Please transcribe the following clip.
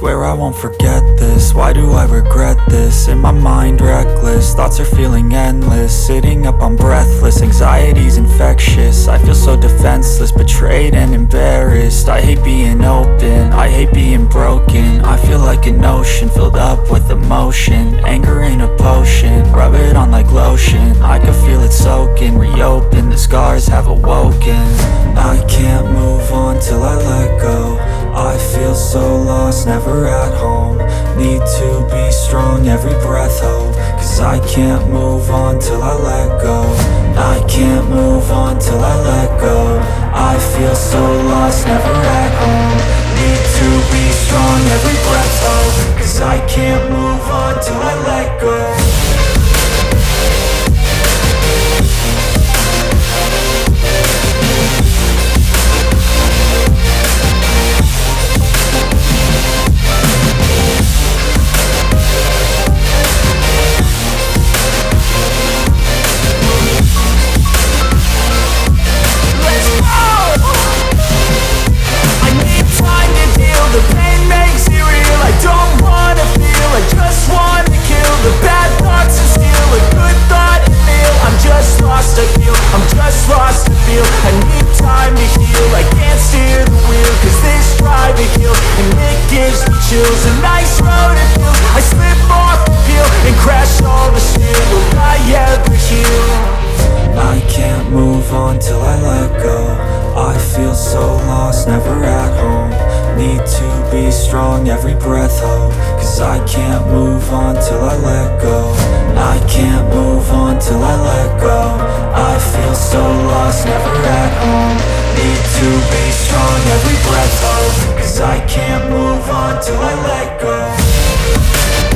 Swear I won't forget this, why do I regret this? In my mind reckless, thoughts are feeling endless. Sitting up, I'm breathless, anxiety's infectious. I feel so defenseless, betrayed and embarrassed. I hate being open, I hate being broken. I feel like an ocean filled up with emotion. Anger ain't a potion, rub it on like lotion. I can feel it soaking, reopen, the scars have awoken. I can't move on till I let go. I feel so lost, never at home. Need to be strong, every breath hope. Cause I can't move on till I let go. I can't move on till I let go. I feel so lost, never at home. Need to be strong, every breath hope. Cause I can't move on till I let go. A nice road to feel. I slip off the peel and crash all the steel. Will I ever heal? I can't move on till I let go. I feel so lost, never at home. Need to be strong, every breath hope. Cause I can't move on till I let go. I can't move on till I let go. I feel so lost, never at home. Need to be strong, every breath hope. Cause I can't move on till I let go.